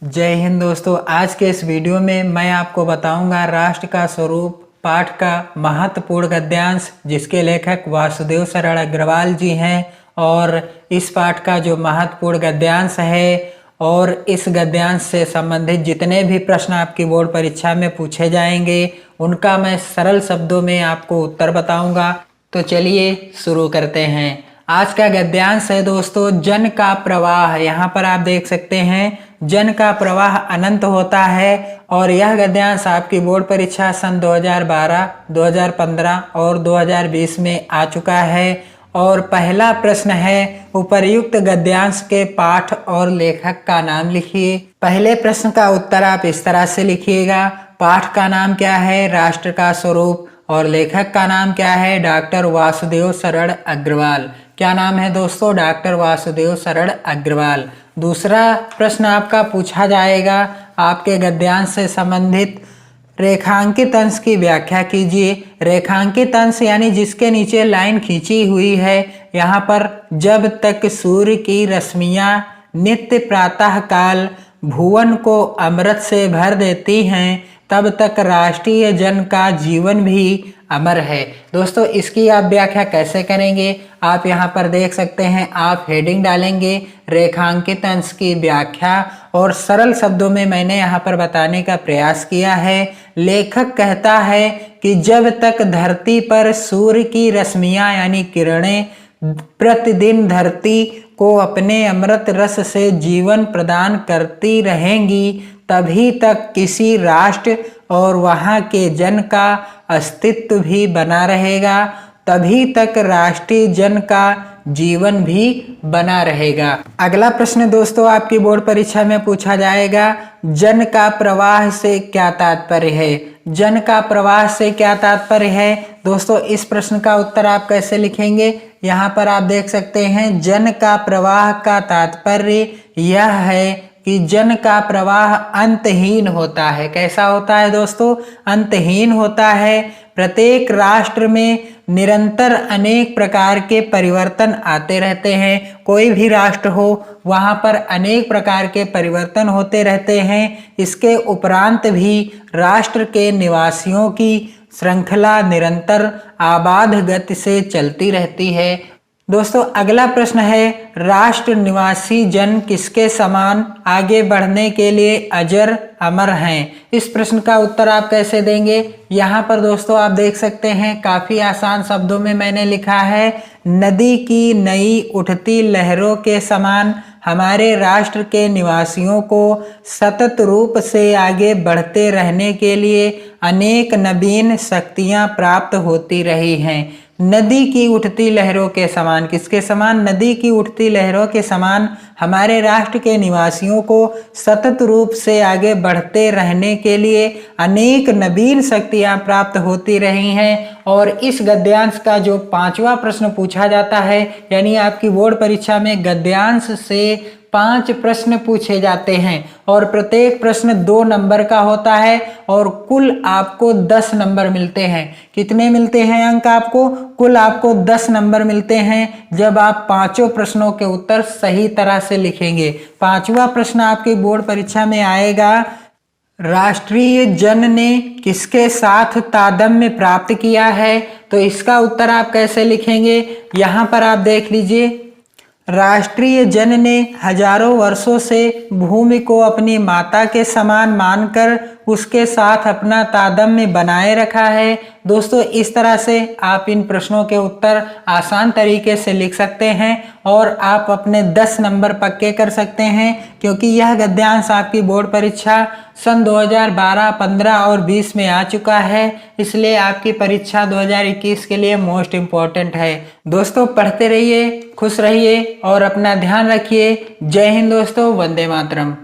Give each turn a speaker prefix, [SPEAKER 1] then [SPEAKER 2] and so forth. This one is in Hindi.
[SPEAKER 1] जय हिंद दोस्तों। आज के इस वीडियो में मैं आपको बताऊंगा राष्ट्र का स्वरूप पाठ का महत्वपूर्ण गद्यांश, जिसके लेखक वासुदेव शरण अग्रवाल जी हैं। और इस पाठ का जो महत्वपूर्ण गद्यांश है और इस गद्यांश से संबंधित जितने भी प्रश्न आपकी बोर्ड परीक्षा में पूछे जाएंगे उनका मैं सरल शब्दों में आपको उत्तर बताऊंगा। तो चलिए शुरू करते हैं। आज का गद्यांश है दोस्तों, जन का प्रवाह। यहाँ पर आप देख सकते हैं जन का प्रवाह अनंत होता है। और यह गद्यांश आपकी बोर्ड परीक्षा सन 2012, 2015 और 2020 में आ चुका है। और पहला प्रश्न है, उपर्युक्त गद्यांश के पाठ और लेखक का नाम लिखिए। पहले प्रश्न का उत्तर आप इस तरह से लिखिएगा। पाठ का नाम क्या है? राष्ट्र का स्वरूप। और लेखक का नाम क्या है? डॉक्टर वासुदेव शरण अग्रवाल। क्या नाम है दोस्तों? डॉक्टर वासुदेव शरण अग्रवाल। दूसरा प्रश्न आपका पूछा जाएगा आपके गद्यांश से संबंधित, रेखांकित अंश की व्याख्या कीजिए। रेखांकित अंश यानी जिसके नीचे लाइन खींची हुई है। यहाँ पर जब तक सूर्य की रश्मियाँ नित्य प्रातः काल भुवन को अमृत से भर देती हैं, तब तक राष्ट्रीय जन का जीवन भी अमर है। दोस्तों, इसकी आप व्याख्या कैसे करेंगे? आप यहाँ पर देख सकते हैं, आप हेडिंग डालेंगे रेखांकित अंश की व्याख्या। और सरल शब्दों में मैंने यहाँ पर बताने का प्रयास किया है। लेखक कहता है कि जब तक धरती पर सूर्य की रश्मियाँ यानी किरणें प्रतिदिन धरती को अपने अमृत रस से जीवन प्रदान करती रहेंगी, तभी तक किसी राष्ट्र और वहाँ के जन का अस्तित्व भी बना रहेगा। तभी तक राष्ट्रीय जन का जीवन भी बना रहेगा। अगला प्रश्न दोस्तों आपकी बोर्ड परीक्षा में पूछा जाएगा, जन का प्रवाह से क्या तात्पर्य है? जन का प्रवाह से क्या तात्पर्य है? दोस्तों, इस प्रश्न का उत्तर आप कैसे लिखेंगे? यहाँ पर आप देख सकते हैं, जन का प्रवाह का तात्पर्य यह है कि जन का प्रवाह अंतहीन होता है। कैसा होता है दोस्तों? अंतहीन होता है। प्रत्येक राष्ट्र में निरंतर अनेक प्रकार के परिवर्तन आते रहते हैं। कोई भी राष्ट्र हो, वहाँ पर अनेक प्रकार के परिवर्तन होते रहते हैं। इसके उपरांत भी राष्ट्र के निवासियों की श्रृंखला निरंतर आबाद गति से चलती रहती है। दोस्तों, अगला प्रश्न है, राष्ट्र निवासी जन किसके समान आगे बढ़ने के लिए अजर अमर हैं? इस प्रश्न का उत्तर आप कैसे देंगे? यहाँ पर दोस्तों आप देख सकते हैं, काफी आसान शब्दों में मैंने लिखा है, नदी की नई उठती लहरों के समान हमारे राष्ट्र के निवासियों को सतत रूप से आगे बढ़ते रहने के लिए अनेक नवीन शक्तियाँ प्राप्त होती रही हैं। नदी की उठती लहरों के समान, किसके समान? नदी की उठती लहरों के समान हमारे राष्ट्र के निवासियों को सतत रूप से आगे बढ़ते रहने के लिए अनेक नवीन शक्तियां प्राप्त होती रही हैं। और इस गद्यांश का जो 5वां प्रश्न पूछा जाता है, यानी आपकी बोर्ड परीक्षा में गद्यांश से 5 प्रश्न पूछे जाते हैं और प्रत्येक प्रश्न 2 नंबर का होता है और कुल आपको 10 नंबर मिलते हैं। कितने मिलते हैं अंक आपको? कुल आपको 10 नंबर मिलते हैं जब आप 5 प्रश्नों के उत्तर सही तरह से लिखेंगे। 5वां प्रश्न आपकी बोर्ड परीक्षा में आएगा, राष्ट्रीय जन ने किसके साथ तादात्म्य प्राप्त किया है? तो इसका उत्तर आप कैसे लिखेंगे? यहाँ पर आप देख लीजिए, राष्ट्रीय जन ने हजारों वर्षों से भूमि को अपनी माता के समान मानकर उसके साथ अपना तादात्म्य बनाए रखा है। दोस्तों, इस तरह से आप इन प्रश्नों के उत्तर आसान तरीके से लिख सकते हैं और आप अपने 10 नंबर पक्के कर सकते हैं, क्योंकि यह गद्यांश आपकी बोर्ड परीक्षा सन 2012, 15 और 20 में आ चुका है। इसलिए आपकी परीक्षा 2021 के लिए मोस्ट इम्पॉर्टेंट है। दोस्तों, पढ़ते रहिए, खुश रहिए और अपना ध्यान रखिए। जय हिंद दोस्तों, वंदे मातरम।